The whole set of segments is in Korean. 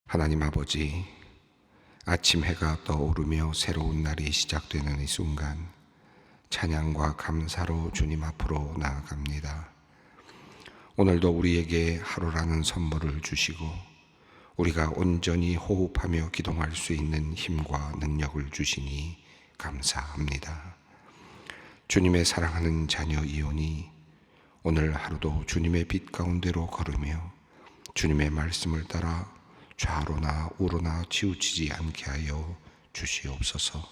하나님 아버지, 아침 해가 떠오르며 새로운 날이 시작되는 이 순간 찬양과 감사로 주님 앞으로 나아갑니다. 오늘도 우리에게 하루라는 선물을 주시고 우리가 온전히 호흡하며 기도할 수 있는 힘과 능력을 주시니 감사합니다. 주님의 사랑하는 자녀 이온이 오늘 하루도 주님의 빛 가운데로 걸으며 주님의 말씀을 따라 좌로나 우로나 치우치지 않게 하여 주시옵소서.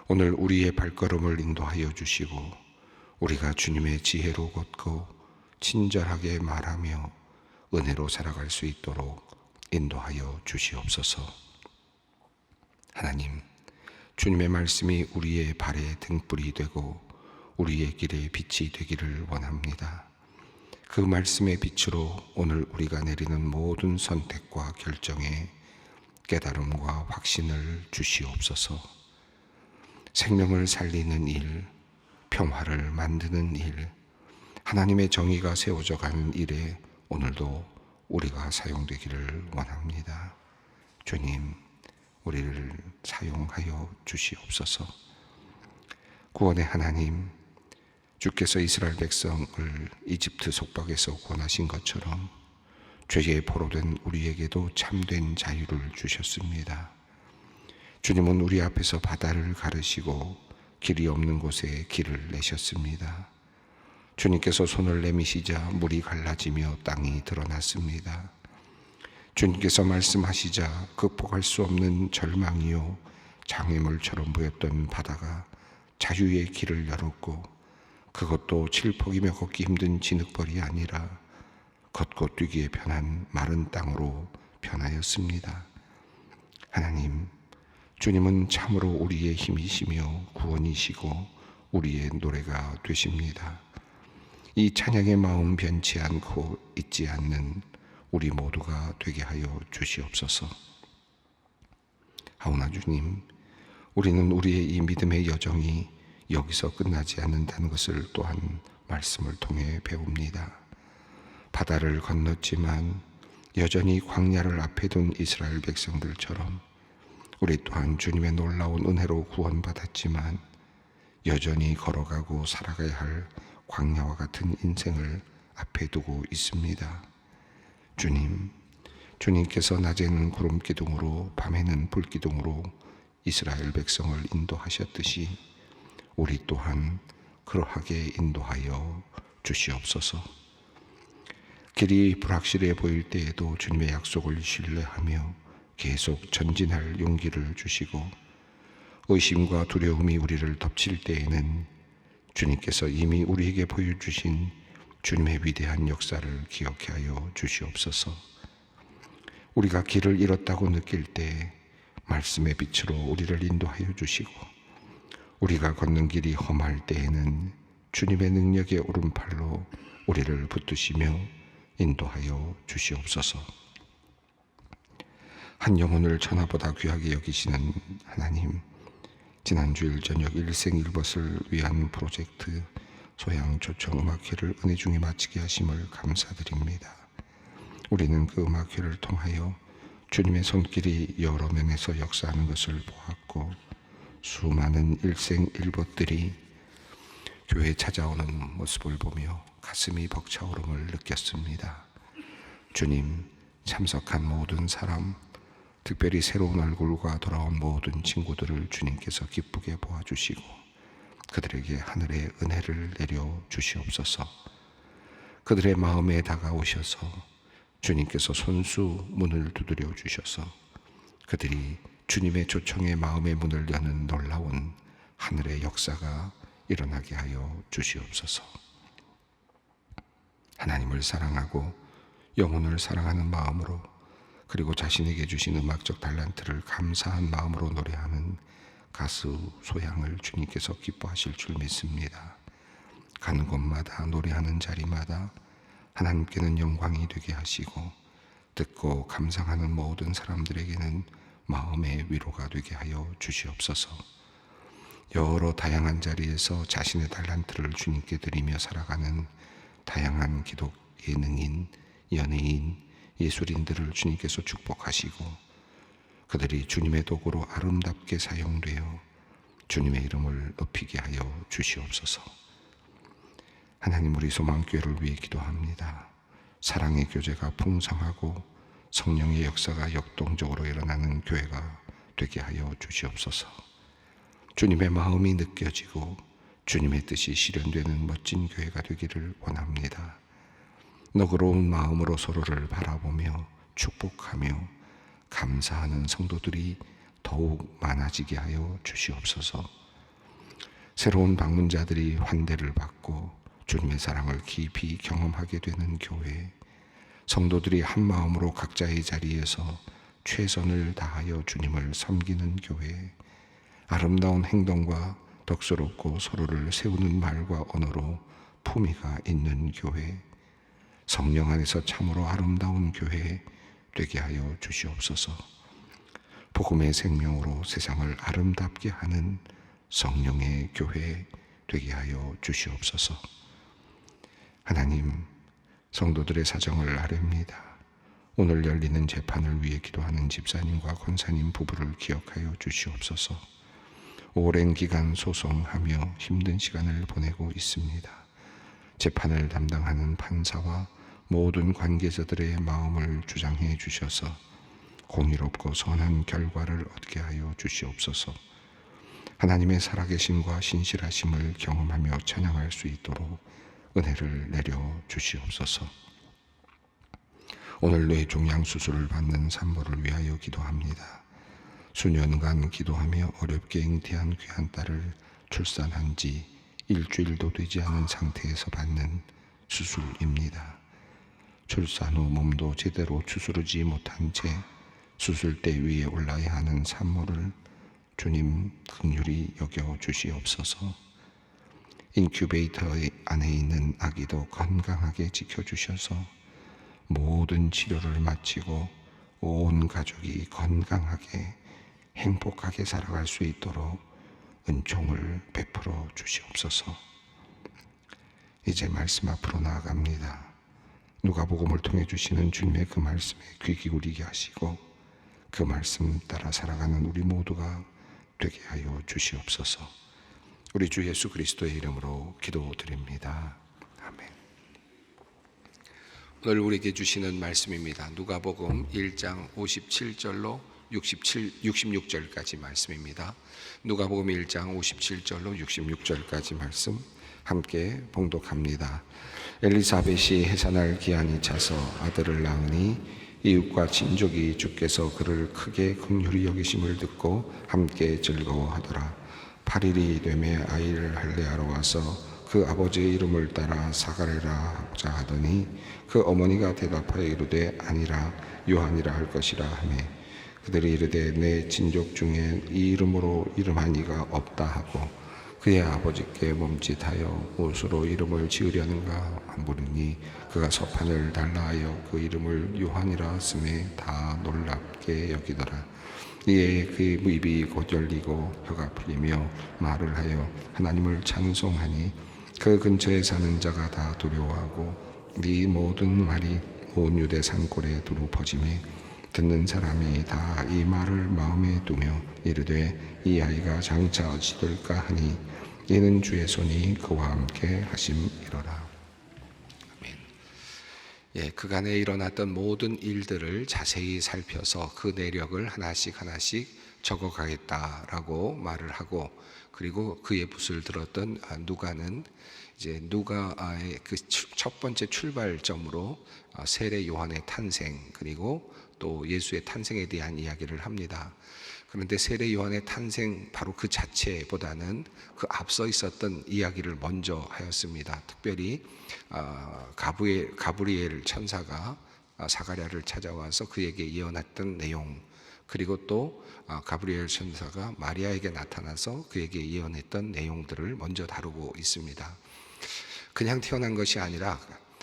오늘 우리의 발걸음을 인도하여 주시고 우리가 주님의 지혜로 걷고 친절하게 말하며 은혜로 살아갈 수 있도록 인도하여 주시옵소서. 하나님, 주님의 말씀이 우리의 발에 등불이 되고 우리의 길에 빛이 되기를 원합니다. 그 말씀의 빛으로 오늘 우리가 내리는 모든 선택과 결정에 깨달음과 확신을 주시옵소서. 생명을 살리는 일, 평화를 만드는 일, 하나님의 정의가 세워져 가는 일에 오늘도 우리가 사용되기를 원합니다. 주님, 우리를 사용하여 주시옵소서. 구원의 하나님, 주께서 이스라엘 백성을 이집트 속박에서 구원하신 것처럼 죄에 포로된 우리에게도 참된 자유를 주셨습니다. 주님은 우리 앞에서 바다를 가르시고 길이 없는 곳에 길을 내셨습니다. 주님께서 손을 내미시자 물이 갈라지며 땅이 드러났습니다. 주님께서 말씀하시자 극복할 수 없는 절망이요 장애물처럼 보였던 바다가 자유의 길을 열었고 그것도 칠퍽이며 걷기 힘든 진흙벌이 아니라 걷고 뛰기에 편한 마른 땅으로 변하였습니다. 하나님, 주님은 참으로 우리의 힘이시며 구원이시고 우리의 노래가 되십니다. 이 찬양의 마음 변치 않고 잊지 않는 우리 모두가 되게 하여 주시옵소서. 하오나 주님, 우리는 우리의 이 믿음의 여정이 여기서 끝나지 않는다는 것을 또한 말씀을 통해 배웁니다. 바다를 건넜지만 여전히 광야를 앞에 둔 이스라엘 백성들처럼 우리 또한 주님의 놀라운 은혜로 구원받았지만 여전히 걸어가고 살아가야 할 광야와 같은 인생을 앞에 두고 있습니다. 주님, 주님께서 낮에는 구름 기둥으로 밤에는 불 기둥으로 이스라엘 백성을 인도하셨듯이 우리 또한 그러하게 인도하여 주시옵소서. 길이 불확실해 보일 때에도 주님의 약속을 신뢰하며 계속 전진할 용기를 주시고 의심과 두려움이 우리를 덮칠 때에는 주님께서 이미 우리에게 보여주신 주님의 위대한 역사를 기억해 하여 주시옵소서. 우리가 길을 잃었다고 느낄 때 말씀의 빛으로 우리를 인도하여 주시고 우리가 걷는 길이 험할 때에는 주님의 능력의 오른팔로 우리를 붙드시며 인도하여 주시옵소서. 한 영혼을 천하보다 귀하게 여기시는 하나님, 지난 주일 저녁 일생일벗을 위한 프로젝트 소양 초청음악회를 은혜 중에 마치게 하심을 감사드립니다. 우리는 그 음악회를 통하여 주님의 손길이 여러 면에서 역사하는 것을 보았고 수많은 일생일벗들이 교회에 찾아오는 모습을 보며 가슴이 벅차오름을 느꼈습니다. 주님, 참석한 모든 사람, 특별히 새로운 얼굴과 돌아온 모든 친구들을 주님께서 기쁘게 보아주시고 그들에게 하늘의 은혜를 내려 주시옵소서. 그들의 마음에 다가오셔서 주님께서 손수 문을 두드려 주셔서 그들이 주님의 초청에 마음의 문을 여는 놀라운 하늘의 역사가 일어나게 하여 주시옵소서. 하나님을 사랑하고 영혼을 사랑하는 마음으로 그리고 자신에게 주신 음악적 달란트를 감사한 마음으로 노래하는 가수 소양을 주님께서 기뻐하실 줄 믿습니다. 가는 곳마다 노래하는 자리마다 하나님께는 영광이 되게 하시고 듣고 감상하는 모든 사람들에게는 마음의 위로가 되게 하여 주시옵소서. 여러 다양한 자리에서 자신의 달란트를 주님께 드리며 살아가는 다양한 기독 예능인, 연예인, 예술인들을 주님께서 축복하시고 그들이 주님의 도구로 아름답게 사용되어 주님의 이름을 높이게 하여 주시옵소서. 하나님, 우리 소망교회를 위해 기도합니다. 사랑의 교제가 풍성하고 성령의 역사가 역동적으로 일어나는 교회가 되게 하여 주시옵소서. 주님의 마음이 느껴지고 주님의 뜻이 실현되는 멋진 교회가 되기를 원합니다. 너그러운 마음으로 서로를 바라보며 축복하며 감사하는 성도들이 더욱 많아지게 하여 주시옵소서. 새로운 방문자들이 환대를 받고 주님의 사랑을 깊이 경험하게 되는 교회, 성도들이 한 마음으로 각자의 자리에서 최선을 다하여 주님을 섬기는 교회, 아름다운 행동과 덕스럽고 서로를 세우는 말과 언어로 품위가 있는 교회, 성령 안에서 참으로 아름다운 교회 되게 하여 주시옵소서. 복음의 생명으로 세상을 아름답게 하는 성령의 교회 되게 하여 주시옵소서. 하나님, 성도들의 사정을 아뢰옵니다. 오늘 열리는 재판을 위해 기도하는 집사님과 권사님 부부를 기억하여 주시옵소서. 오랜 기간 소송하며 힘든 시간을 보내고 있습니다. 재판을 담당하는 판사와 모든 관계자들의 마음을 주장해 주셔서 공의롭고 선한 결과를 얻게 하여 주시옵소서. 하나님의 살아계심과 신실하심을 경험하며 찬양할 수 있도록 은혜를 내려 주시옵소서. 오늘 뇌종양 수술을 받는 산모를 위하여 기도합니다. 수년간 기도하며 어렵게 잉태한 귀한 딸을 출산한 지 일주일도 되지 않은 상태에서 받는 수술입니다. 출산 후 몸도 제대로 추스르지 못한 채 수술대 위에 올라야 하는 산모를 주님 긍휼히 여겨 주시옵소서. 인큐베이터 안에 있는 아기도 건강하게 지켜주셔서 모든 치료를 마치고 온 가족이 건강하게 행복하게 살아갈 수 있도록 은총을 베풀어 주시옵소서. 이제 말씀 앞으로 나아갑니다. 누가복음을 통해 주시는 주님의 그 말씀에 귀 기울이게 하시고 그 말씀 따라 살아가는 우리 모두가 되게 하여 주시옵소서. 우리 주 예수 그리스도의 이름으로 기도드립니다. 아멘. 오늘 우리에게 주시는 말씀입니다. 누가복음 1장 57절로 66절까지 말씀입니다. 누가복음 1장 57절로 66절까지 말씀 함께 봉독합니다. 엘리사벳이 해산할 기한이 차서 아들을 낳으니 이웃과 친족이 주께서 그를 크게 긍휼히 여기심을 듣고 함께 즐거워하더라. 8일이 되매 아이를 할례하러 와서 그 아버지의 이름을 따라 사가랴라 하고자 하더니 그 어머니가 대답하여 이르되 아니라 요한이라 할 것이라 하며 그들이 이르되 내 친족 중에 이 이름으로 이름한 이가 없다 하고 그의 아버지께 몸짓하여 무엇으로 이름을 지으려는가 물으니 그가 서판을 달라 하여 그 이름을 요한이라 쓰매 다 놀랍게 여기더라. 이에 그의 입이 곧 열리고 혀가 풀리며 말을 하여 하나님을 찬송하니 그 근처에 사는 자가 다 두려워하고 이 모든 말이 온 유대 산골에 두루 퍼지매 듣는 사람이 다 이 말을 마음에 두며 이르되 이 아이가 장차 어찌 될까 하니 이는 주의 손이 그와 함께 하심이로라. 아멘. 예, 그간에 일어났던 모든 일들을 자세히 살펴서 그 내력을 하나씩 적어가겠다라고 말을 하고 그리고 그의 붓을 들었던 누가는 이제 누가의 그 첫 번째 출발점으로 세례 요한의 탄생 그리고 또 예수의 탄생에 대한 이야기를 합니다. 그런데 세례 요한의 탄생 바로 그 자체보다는 그 앞서 있었던 이야기를 먼저 하였습니다. 특별히 가브리엘 천사가 사가랴를 찾아와서 그에게 예언했던 내용 그리고 또 가브리엘 천사가 마리아에게 나타나서 그에게 예언했던 내용들을 먼저 다루고 있습니다. 그냥 태어난 것이 아니라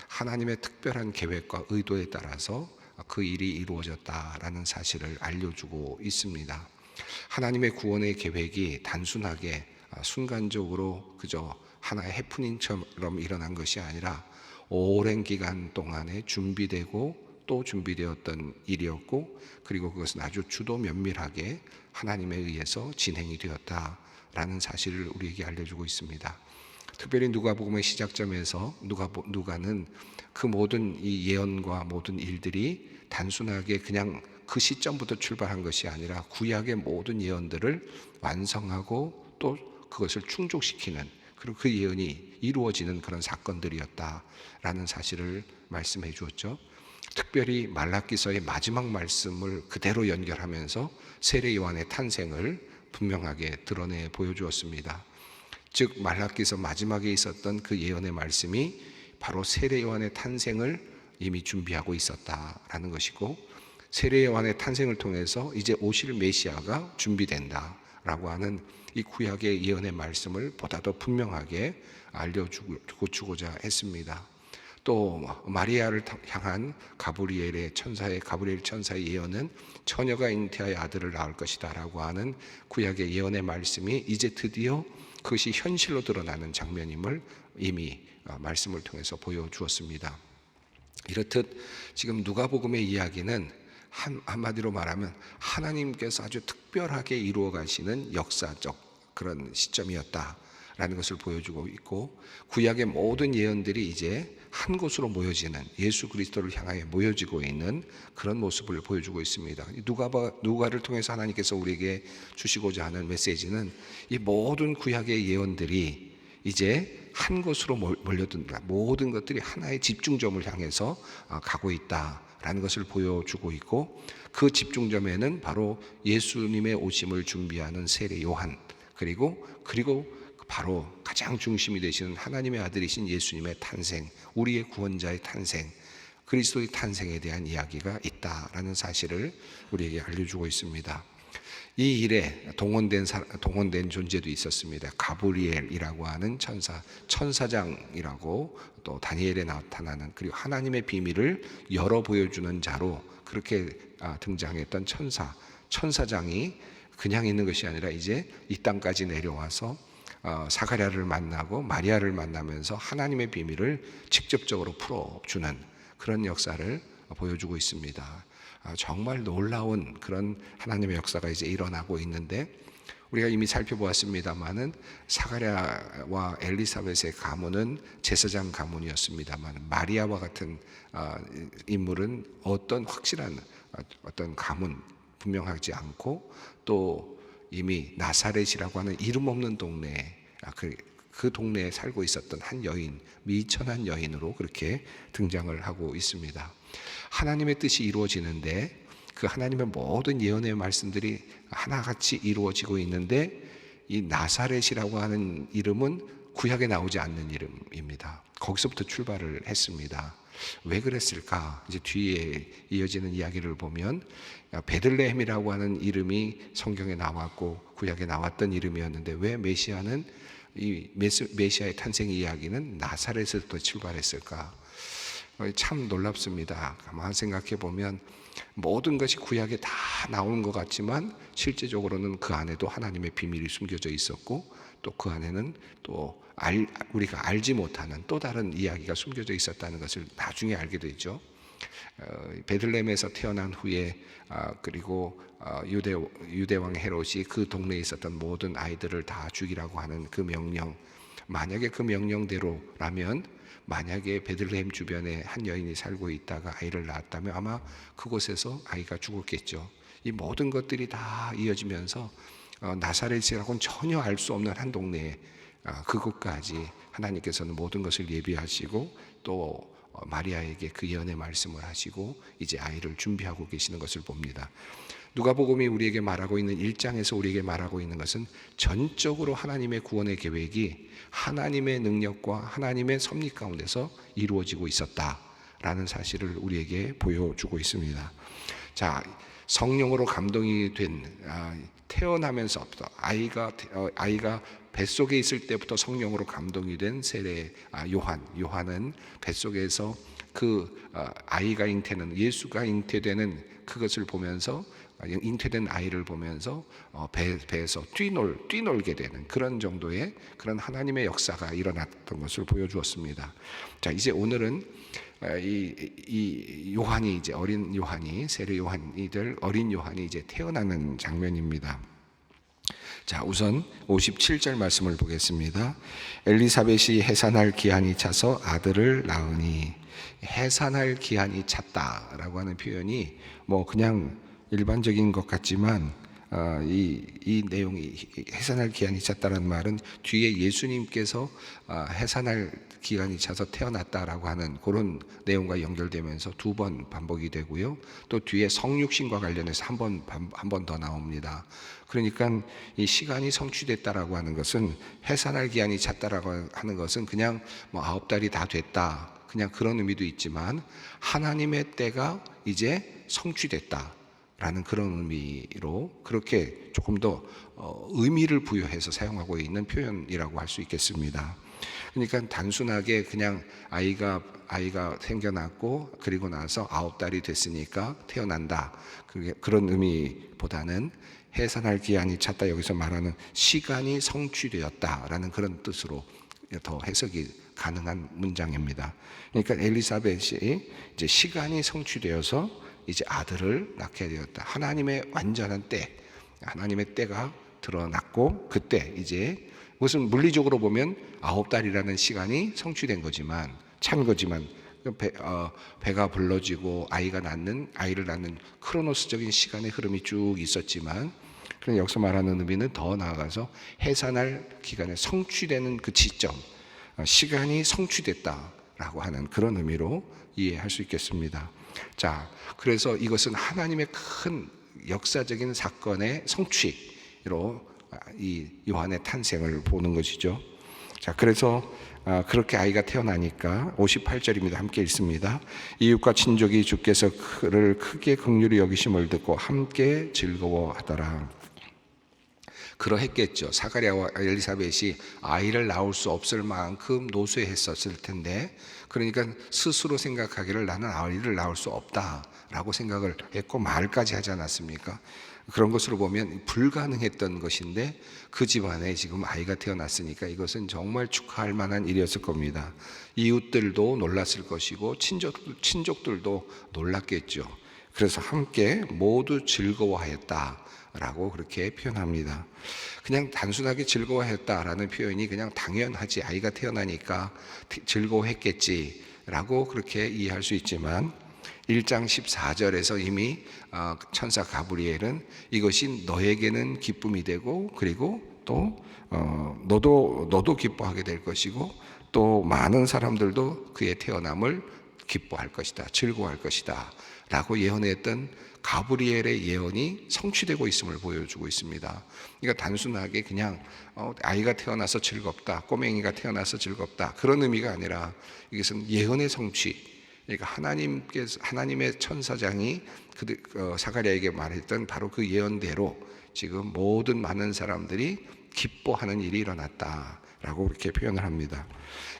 하나님의 특별한 계획과 의도에 따라서 그 일이 이루어졌다라는 사실을 알려주고 있습니다. 하나님의 구원의 계획이 단순하게 순간적으로 그저 하나의 해프닝처럼 일어난 것이 아니라 오랜 기간 동안에 준비되고 또 준비되었던 일이었고, 그리고 그것은 아주 주도 면밀하게 하나님에 의해서 진행이 되었다라는 사실을 우리에게 알려주고 있습니다. 특별히 누가복음의 시작점에서 누가는 그 모든 이 예언과 모든 일들이 단순하게 그냥 그 시점부터 출발한 것이 아니라 구약의 모든 예언들을 완성하고 또 그것을 충족시키는, 그리고 그 예언이 이루어지는 그런 사건들이었다라는 사실을 말씀해 주었죠. 특별히 말라기서의 마지막 말씀을 그대로 연결하면서 세례 요한의 탄생을 분명하게 드러내 보여주었습니다. 즉 말라기서 마지막에 있었던 그 예언의 말씀이 바로 세례 요한의 탄생을 이미 준비하고 있었다라는 것이고, 세례 요한의 탄생을 통해서 이제 오실 메시아가 준비된다라고 하는 이 구약의 예언의 말씀을 보다 더 분명하게 알려주고자 했습니다. 또 마리아를 향한 가브리엘 천사의 예언은 처녀가 잉태하여 아들을 낳을 것이다 라고 하는 구약의 예언의 말씀이 이제 드디어 그것이 현실로 드러나는 장면임을 이미 말씀을 통해서 보여주었습니다. 이렇듯 지금 누가복음의 이야기는 한마디로 말하면 하나님께서 아주 특별하게 이루어 가시는 역사적 그런 시점이었다라는 것을 보여주고 있고, 구약의 모든 예언들이 이제 한 곳으로 모여지는, 예수 그리스도를 향하여 모여지고 있는 그런 모습을 보여주고 있습니다. 누가를 통해서 하나님께서 우리에게 주시고자 하는 메시지는 이 모든 구약의 예언들이 이제 한 곳으로 몰려든다, 모든 것들이 하나의 집중점을 향해서 가고 있다라는 것을 보여주고 있고, 그 집중점에는 바로 예수님의 오심을 준비하는 세례 요한, 그리고 바로 가장 중심이 되시는 하나님의 아들이신 예수님의 탄생, 우리의 구원자의 탄생, 그리스도의 탄생에 대한 이야기가 있다라는 사실을 우리에게 알려주고 있습니다. 이 일에 동원된 존재도 있었습니다. 가브리엘이라고 하는 천사장이라고, 또 다니엘에 나타나는, 그리고 하나님의 비밀을 열어 보여주는 자로 그렇게 등장했던 천사장이 그냥 있는 것이 아니라 이제 이 땅까지 내려와서 사가랴를 만나고 마리아를 만나면서 하나님의 비밀을 직접적으로 풀어주는 그런 역사를 보여주고 있습니다. 정말 놀라운 그런 하나님의 역사가 이제 일어나고 있는데, 우리가 이미 살펴보았습니다마는 사가랴와 엘리사벳의 가문은 제사장 가문이었습니다만, 마리아와 같은 인물은 어떤 확실한 어떤 가문 분명하지 않고, 또 이미 나사렛이라고 하는 이름 없는 동네에 그 동네에 살고 있었던 한 여인, 미천한 여인으로 그렇게 등장을 하고 있습니다. 하나님의 뜻이 이루어지는데, 그 하나님의 모든 예언의 말씀들이 하나같이 이루어지고 있는데, 이 나사렛이라고 하는 이름은 구약에 나오지 않는 이름입니다. 거기서부터 출발을 했습니다. 왜 그랬을까? 이제 뒤에 이어지는 이야기를 보면 베들레헴이라고 하는 이름이 성경에 나왔고 구약에 나왔던 이름이었는데, 왜 메시아는 이 메시아의 탄생 이야기는 나사렛에서부터 출발했을까? 참 놀랍습니다. 가만 생각해 보면 모든 것이 구약에 다 나오는 것 같지만 실제적으로는 그 안에도 하나님의 비밀이 숨겨져 있었고, 또 그 안에는 또 우리가 알지 못하는 또 다른 이야기가 숨겨져 있었다는 것을 나중에 알게 되죠. 베들레헴에서 태어난 후에 그리고 유대왕 헤롯이 그 동네에 있었던 모든 아이들을 다 죽이라고 하는 그 명령, 만약에 그 명령대로라면, 만약에 베들레헴 주변에 한 여인이 살고 있다가 아이를 낳았다면 아마 그곳에서 아이가 죽었겠죠. 이 모든 것들이 다 이어지면서 나사렛이라고는 전혀 알 수 없는 한 동네에 그곳까지 하나님께서는 모든 것을 예비하시고, 또 마리아에게 그 예언의 말씀을 하시고 이제 아이를 준비하고 계시는 것을 봅니다. 누가복음이 우리에게 말하고 있는 1장에서 우리에게 말하고 있는 것은 전적으로 하나님의 구원의 계획이 하나님의 능력과 하나님의 섭리 가운데서 이루어지고 있었다라는 사실을 우리에게 보여주고 있습니다. 자, 성령으로 감동이 된 태어나면서부터 아이가 뱃속에 있을 때부터 성령으로 감동이 된 세례 요한은 뱃속에서 그 아이가 잉태는, 예수가 잉태되는 그것을 보면서 잉태된 아이를 보면서 배에서 뛰놀게 되는 그런 정도의 그런 하나님의 역사가 일어났던 것을 보여주었습니다. 자, 이제 오늘은 이 요한이 이제 어린 요한이 세례 요한이 될 어린 요한이 이제 태어나는 장면입니다. 자, 우선 57절 말씀을 보겠습니다. 엘리사벳이 해산할 기한이 차서 아들을 낳으니, 해산할 기한이 찼다라고 하는 표현이 뭐 그냥 일반적인 것 같지만 이 내용이 해산할 기한이 찼다라는 말은 뒤에 예수님께서 해산할 기간이 차서 태어났다라고 하는 그런 내용과 연결되면서 두 번 반복이 되고요. 또 뒤에 성육신과 관련해서 한 번 더 나옵니다. 그러니까 이 시간이 성취됐다라고 하는 것은, 해산할 기한이 찼다라고 하는 것은 그냥 뭐 9달이 다 됐다, 그냥 그런 의미도 있지만 하나님의 때가 이제 성취됐다라는 그런 의미로 그렇게 조금 더 의미를 부여해서 사용하고 있는 표현이라고 할 수 있겠습니다. 그러니까 단순하게 그냥 아이가 생겨났고 그리고 나서 9달이 됐으니까 태어난다, 그런 의미보다는 해산할 기한이 찼다, 여기서 말하는 시간이 성취되었다라는 그런 뜻으로 더 해석이 가능한 문장입니다. 그러니까 엘리사벳이 이제 시간이 성취되어서 이제 아들을 낳게 되었다. 하나님의 완전한 때, 하나님의 때가 드러났고, 그때 이제 무슨 물리적으로 보면 9달이라는 시간이 성취된 거지만, 찬 거지만, 배가 불러지고 아이를 낳는 크로노스적인 시간의 흐름이 쭉 있었지만, 그런 여기서 말하는 의미는 더 나아가서 해산할 기간에 성취되는 그 지점, 시간이 성취됐다라고 하는 그런 의미로 이해할 수 있겠습니다. 자, 그래서 이것은 하나님의 큰 역사적인 사건의 성취로 이 요한의 탄생을 보는 것이죠. 자, 그래서 그렇게 아이가 태어나니까 58절입니다. 함께 읽습니다. 이웃과 친족이 주께서 그를 크게 긍휼히 여기심을 듣고 함께 즐거워하더라. 그러했겠죠. 사가랴와 엘리사벳이 아이를 낳을 수 없을 만큼 노쇠했었을 텐데, 그러니까 스스로 생각하기를 나는 아이를 낳을 수 없다라고 생각을 했고 말까지 하지 않았습니까? 그런 것으로 보면 불가능했던 것인데 그 집안에 지금 아이가 태어났으니까 이것은 정말 축하할 만한 일이었을 겁니다. 이웃들도 놀랐을 것이고 친족들도 놀랐겠죠. 그래서 함께 모두 즐거워하였다라고 그렇게 표현합니다. 그냥 단순하게 즐거워했다라는 표현이 그냥 당연하지, 아이가 태어나니까 즐거워했겠지라고 그렇게 이해할 수 있지만, 1장 14절에서 이미 천사 가브리엘은 이것이 너에게는 기쁨이 되고, 그리고 또 너도 기뻐하게 될 것이고, 또 많은 사람들도 그의 태어남을 기뻐할 것이다, 즐거워할 것이다 라고 예언했던 가브리엘의 예언이 성취되고 있음을 보여주고 있습니다. 그러니까 단순하게 그냥 아이가 태어나서 즐겁다, 꼬맹이가 태어나서 즐겁다, 그런 의미가 아니라 이것은 예언의 성취. 그러니까 하나님의 천사장이 사가랴에게 말했던 바로 그 예언대로 지금 모든 많은 사람들이 기뻐하는 일이 일어났다라고 그렇게 표현을 합니다.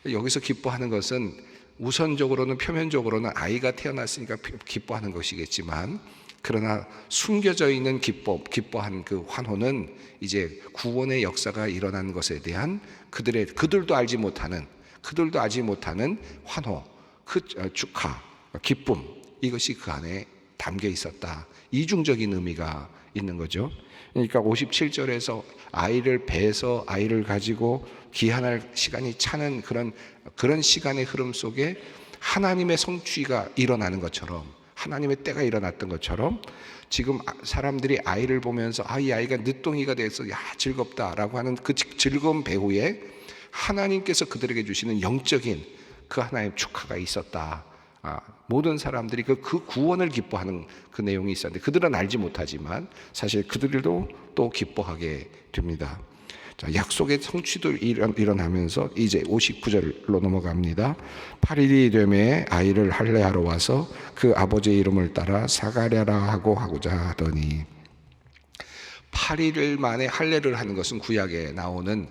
여기서 기뻐하는 것은 우선적으로는, 표면적으로는 아이가 태어났으니까 기뻐하는 것이겠지만, 그러나 숨겨져 있는 기뻐한 그 환호는 이제 구원의 역사가 일어난 것에 대한 그들도 알지 못하는 환호, 그 축하, 기쁨, 이것이 그 안에 담겨 있었다. 이중적인 의미가 있는 거죠. 그러니까 57절에서 배에서 아이를 가지고 기한할 시간이 차는 그런 시간의 흐름 속에 하나님의 성취가 일어나는 것처럼, 하나님의 때가 일어났던 것처럼, 지금 사람들이 아이를 보면서 이 아이가 늦둥이가 돼서 즐겁다라고 하는 그 즐거운 배후에 하나님께서 그들에게 주시는 영적인 그 하나님의 축하가 있었다. 모든 사람들이 그 구원을 기뻐하는 그 내용이 있었는데, 그들은 알지 못하지만 사실 그들도 또 기뻐하게 됩니다. 자, 약속의 성취도 일어나면서 이제 59절로 넘어갑니다. 8일이 되매 아이를 할례하러 와서 그 아버지의 이름을 따라 사가랴라 하고자 하더니, 8일 만에 할례를 하는 것은 구약에 나오는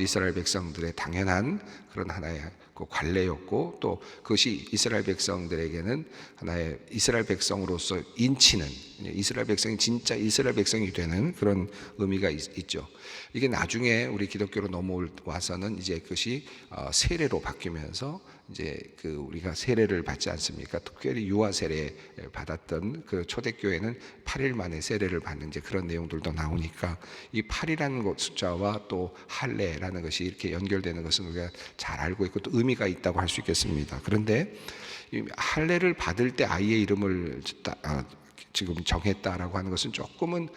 이스라엘 백성들의 당연한 그런 하나의 그 관례였고, 또 그것이 이스라엘 백성들에게는 하나의 이스라엘 백성으로서 인치는, 이스라엘 백성이 진짜 이스라엘 백성이 되는 그런 의미가 있죠. 이게 나중에 우리 기독교로 넘어와서는 이제 그것이 세례로 바뀌면서 이제 그 우리가 세례를 받지 않습니까? 특별히 유아 세례 받았던 그 초대교회는 8일 만에 세례를 받는 이제 그런 내용들도 나오니까, 이 8이라는 숫자와 또 할례라는 것이 이렇게 연결되는 것은 우리가 잘 알고 있고 또 의미가 있다고 할 수 있겠습니다. 그런데 이 할례를 받을 때 아이의 이름을 지금 정했다라고 하는 것은 조금은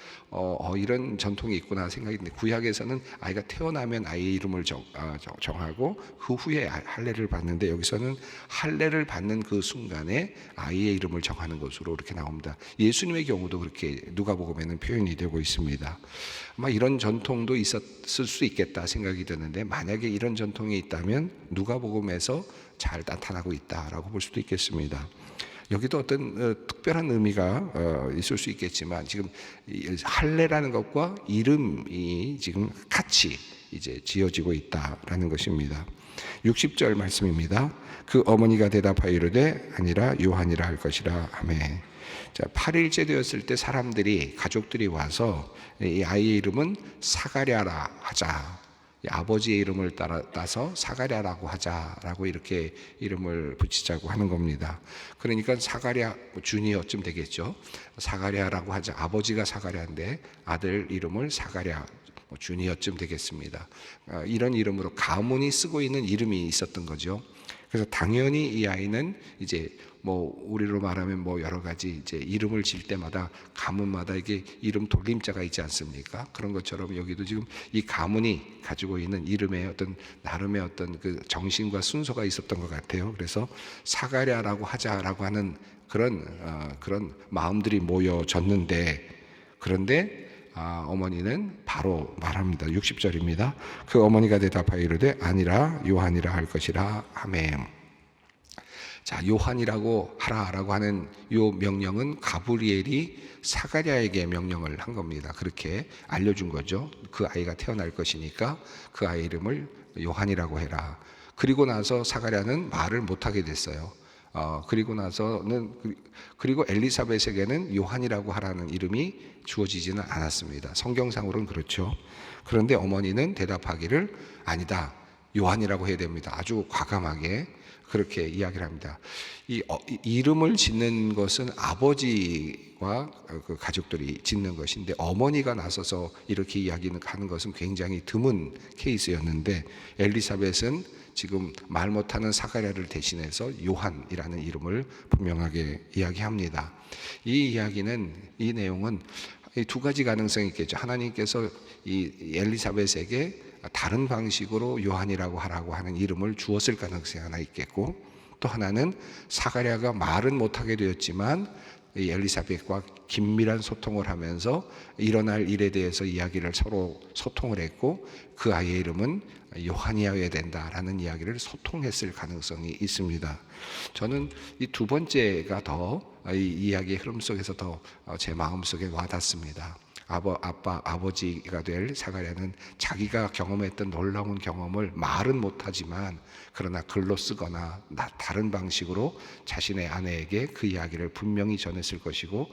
이런 전통이 있구나 생각이 드는데, 구약에서는 아이가 태어나면 아이의 이름을 정하고 그 후에 할례를 받는데, 여기서는 할례를 받는 그 순간에 아이의 이름을 정하는 것으로 이렇게 나옵니다. 예수님의 경우도 그렇게 누가복음에는 표현이 되고 있습니다. 아마 이런 전통도 있었을 수 있겠다 생각이 드는데, 만약에 이런 전통이 있다면 누가복음에서 잘 나타나고 있다라고 볼 수도 있겠습니다. 여기도 어떤 특별한 의미가 있을 수 있겠지만, 지금 할례라는 것과 이름이 지금 같이 이제 지어지고 있다라는 것입니다. 60절 말씀입니다. 그 어머니가 대답하여 이르되 아니라 요한이라 할 것이라 하매. 자, 8일째 되었을 때 사람들이, 가족들이 와서 이 아이의 이름은 사가랴라 하자, 아버지의 이름을 따서 사가랴라고 하자라고 이렇게 이름을 붙이자고 하는 겁니다. 그러니까 사가랴 주니어쯤 되겠죠. 사가랴라고 하자. 아버지가 사가랴인데 아들 이름을 사가랴 주니어쯤 되겠습니다. 이런 이름으로 가문이 쓰고 있는 이름이 있었던 거죠. 그래서 당연히 이 아이는 이제 우리로 말하면 여러 가지 이제 이름을 질 때마다 가문마다 이게 이름 돌림자가 있지 않습니까? 그런 것처럼 여기도 지금 이 가문이 가지고 있는 이름의 어떤 나름의 어떤 그 정신과 순서가 있었던 것 같아요. 그래서 사가랴라고 하자라고 하는 그런 마음들이 모여졌는데, 그런데 어머니는 바로 말합니다. 60절입니다. 그 어머니가 대답하여 이르되 아니라 요한이라 할 것이라 하매. 자, 요한이라고 하라라고 하는 요 명령은 가브리엘이 사가랴에게 명령을 한 겁니다. 그렇게 알려준 거죠. 그 아이가 태어날 것이니까 그 아이 이름을 요한이라고 해라. 그리고 나서 사가랴는 말을 못하게 됐어요. 그리고 엘리사벳에게는 요한이라고 하라는 이름이 주어지지는 않았습니다. 성경상으로는 그렇죠. 그런데 어머니는 대답하기를 아니다, 요한이라고 해야 됩니다. 아주 과감하게 그렇게 이야기를 합니다. 이 이름을 짓는 것은 아버지와 그 가족들이 짓는 것인데, 어머니가 나서서 이렇게 이야기하는 것은 굉장히 드문 케이스였는데, 엘리사벳은 지금 말 못하는 사가랴를 대신해서 요한이라는 이름을 분명하게 이야기합니다. 이 내용은 두 가지 가능성이 있겠죠. 하나님께서 이 엘리사벳에게 다른 방식으로 요한이라고 하라고 하는 이름을 주었을 가능성이 하나 있겠고, 또 하나는 사가랴가 말은 못하게 되었지만 이 엘리사벳과 긴밀한 소통을 하면서 일어날 일에 대해서 이야기를 서로 소통을 했고, 그 아이의 이름은 요한이어야 된다라는 이야기를 소통했을 가능성이 있습니다. 저는 이 두 번째가 더 이 이야기의 흐름 속에서 더 제 마음속에 와닿습니다. 아버지가 될 사가랴는 자기가 경험했던 놀라운 경험을 말은 못하지만, 그러나 글로 쓰거나 다른 방식으로 자신의 아내에게 그 이야기를 분명히 전했을 것이고,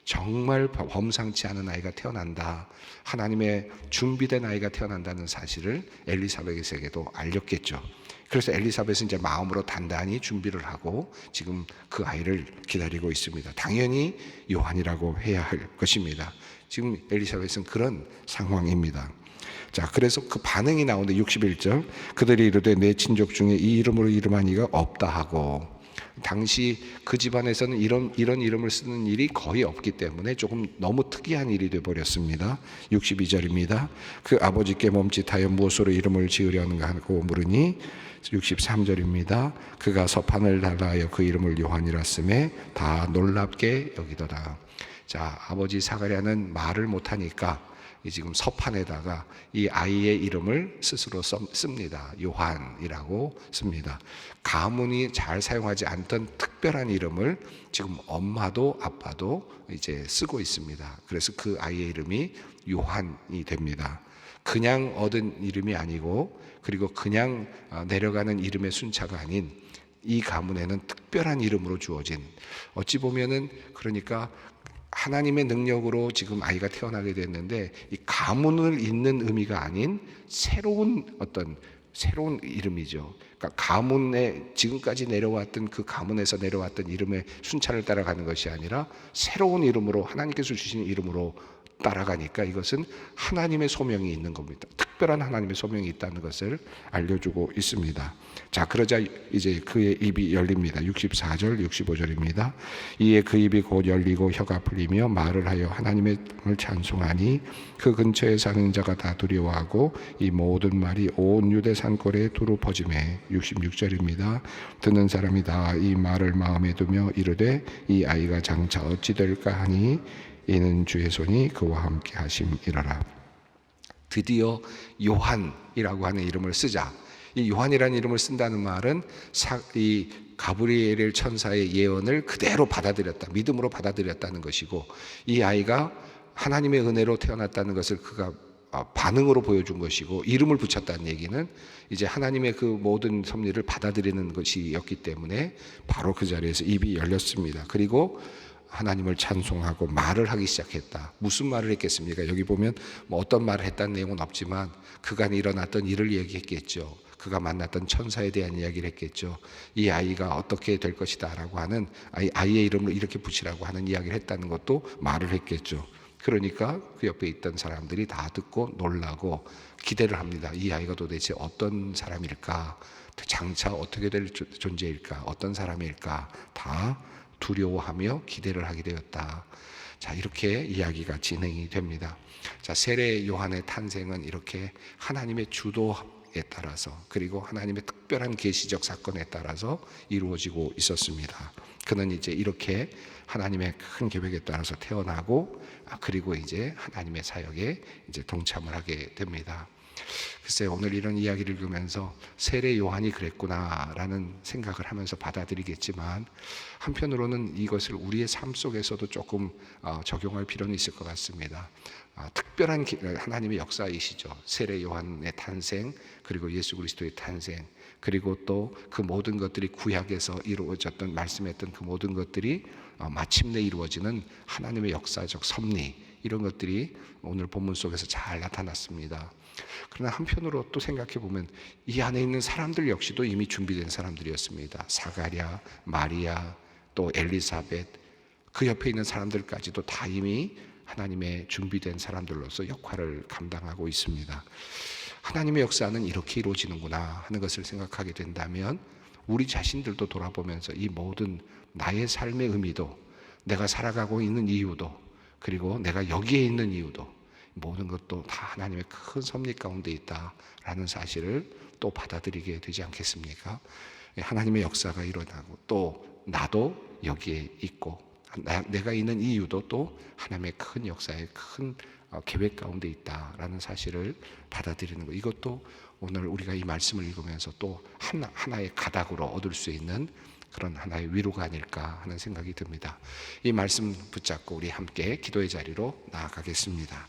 정말 범상치 않은 아이가 태어난다, 하나님의 준비된 아이가 태어난다는 사실을 엘리사벳에게도 알렸겠죠. 그래서 엘리사벳은 이제 마음으로 단단히 준비를 하고 지금 그 아이를 기다리고 있습니다. 당연히 요한이라고 해야 할 것입니다. 지금 엘리사벳은 그런 상황입니다. 자, 그래서 그 반응이 나오는데 61절, 그들이 이르되 내 친족 중에 이 이름으로 이름한 이가 없다 하고, 당시 그 집안에서는 이런 이름을 쓰는 일이 거의 없기 때문에 조금 너무 특이한 일이 되어버렸습니다. 62절입니다. 그 아버지께 멈칫하여 무엇으로 이름을 지으려는가 하고 물으니, 63절입니다. 그가 서판을 달라 하여 그 이름을 요한이라 쓰매 다 놀랍게 여기더라. 자, 아버지 사가랴는 말을 못하니까 지금 서판에다가 이 아이의 이름을 스스로 씁니다. 요한이라고 씁니다. 가문이 잘 사용하지 않던 특별한 이름을 지금 엄마도 아빠도 이제 쓰고 있습니다. 그래서 그 아이의 이름이 요한이 됩니다. 그냥 얻은 이름이 아니고, 그리고 그냥 내려가는 이름의 순차가 아닌, 이 가문에는 특별한 이름으로 주어진, 어찌 보면은 그러니까 하나님의 능력으로 지금 아이가 태어나게 됐는데, 이 가문을 잇는 의미가 아닌 새로운 이름이죠. 그러니까 가문에 지금까지 내려왔던 그 가문에서 내려왔던 이름의 순찰을 따라가는 것이 아니라 새로운 이름으로, 하나님께서 주신 이름으로 따라가니까 이것은 하나님의 소명이 있는 겁니다. 특별한 하나님의 소명이 있다는 것을 알려주고 있습니다. 자, 그러자 이제 그의 입이 열립니다. 64절 65절입니다. 이에 그 입이 곧 열리고 혀가 풀리며 말을 하여 하나님을 찬송하니 그 근처에 사는 자가 다 두려워하고 이 모든 말이 온 유대 산골에 두루 퍼지매. 66절입니다. 듣는 사람이 다 이 말을 마음에 두며 이르되 이 아이가 장차 어찌 될까 하니 이는 주의 손이 그와 함께 하심이라라. 드디어 요한이라고 하는 이름을 쓰자. 이 요한이라는 이름을 쓴다는 말은 이 가브리엘 천사의 예언을 그대로 받아들였다, 믿음으로 받아들였다는 것이고, 이 아이가 하나님의 은혜로 태어났다는 것을 그가 반응으로 보여준 것이고, 이름을 붙였다는 얘기는 이제 하나님의 그 모든 섭리를 받아들이는 것이었기 때문에 바로 그 자리에서 입이 열렸습니다. 그리고 하나님을 찬송하고 말을 하기 시작했다. 무슨 말을 했겠습니까? 여기 보면 뭐 어떤 말을 했다는 내용은 없지만 그간 일어났던 일을 얘기했겠죠. 그가 만났던 천사에 대한 이야기를 했겠죠. 이 아이가 어떻게 될 것이다 라고 하는, 아이의 이름을 이렇게 붙이라고 하는 이야기를 했다는 것도 말을 했겠죠. 그러니까 그 옆에 있던 사람들이 다 듣고 놀라고 기대를 합니다. 이 아이가 도대체 어떤 사람일까? 장차 어떻게 될 존재일까? 어떤 사람일까? 다 두려워하며 기대를 하게 되었다. 자, 이렇게 이야기가 진행이 됩니다. 자, 세례 요한의 탄생은 이렇게 하나님의 주도에 따라서, 그리고 하나님의 특별한 계시적 사건에 따라서 이루어지고 있었습니다. 그는 이제 이렇게 하나님의 큰 계획에 따라서 태어나고, 그리고 이제 하나님의 사역에 이제 동참을 하게 됩니다. 글쎄, 오늘 이런 이야기를 읽으면서 세례 요한이 그랬구나라는 생각을 하면서 받아들이겠지만, 한편으로는 이것을 우리의 삶 속에서도 조금 적용할 필요는 있을 것 같습니다. 특별한 하나님의 역사이시죠. 세례 요한의 탄생, 그리고 예수 그리스도의 탄생, 그리고 또 그 모든 것들이 구약에서 이루어졌던, 말씀했던 그 모든 것들이 마침내 이루어지는 하나님의 역사적 섭리, 이런 것들이 오늘 본문 속에서 잘 나타났습니다. 그러나 한편으로 또 생각해 보면 이 안에 있는 사람들 역시도 이미 준비된 사람들이었습니다. 사가랴, 마리아, 또 엘리사벳, 그 옆에 있는 사람들까지도 다 이미 하나님의 준비된 사람들로서 역할을 감당하고 있습니다. 하나님의 역사는 이렇게 이루어지는구나 하는 것을 생각하게 된다면, 우리 자신들도 돌아보면서 이 모든 나의 삶의 의미도, 내가 살아가고 있는 이유도, 그리고 내가 여기에 있는 이유도, 모든 것도 다 하나님의 큰 섭리 가운데 있다라는 사실을 또 받아들이게 되지 않겠습니까? 하나님의 역사가 일어나고, 또 나도 여기에 있고, 내가 있는 이유도 또 하나님의 큰 역사의 큰 계획 가운데 있다라는 사실을 받아들이는 것, 이것도 오늘 우리가 이 말씀을 읽으면서 또 하나의 가닥으로 얻을 수 있는 그런 하나의 위로가 아닐까 하는 생각이 듭니다. 이 말씀 붙잡고 우리 함께 기도의 자리로 나아가겠습니다.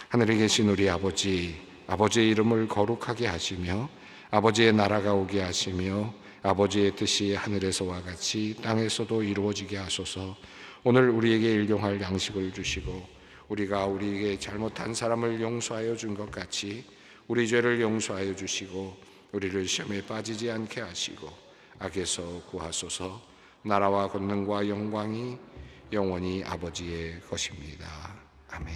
하늘에 계신 우리 아버지, 아버지의 이름을 거룩하게 하시며 아버지의 나라가 오게 하시며 아버지의 뜻이 하늘에서와 같이 땅에서도 이루어지게 하소서. 오늘 우리에게 일용할 양식을 주시고, 우리가 우리에게 잘못한 사람을 용서하여 준 것 같이 우리 죄를 용서하여 주시고, 우리를 시험에 빠지지 않게 하시고 악에서 구하소서. 나라와 권능과 영광이 영원히 아버지의 것입니다. 아멘.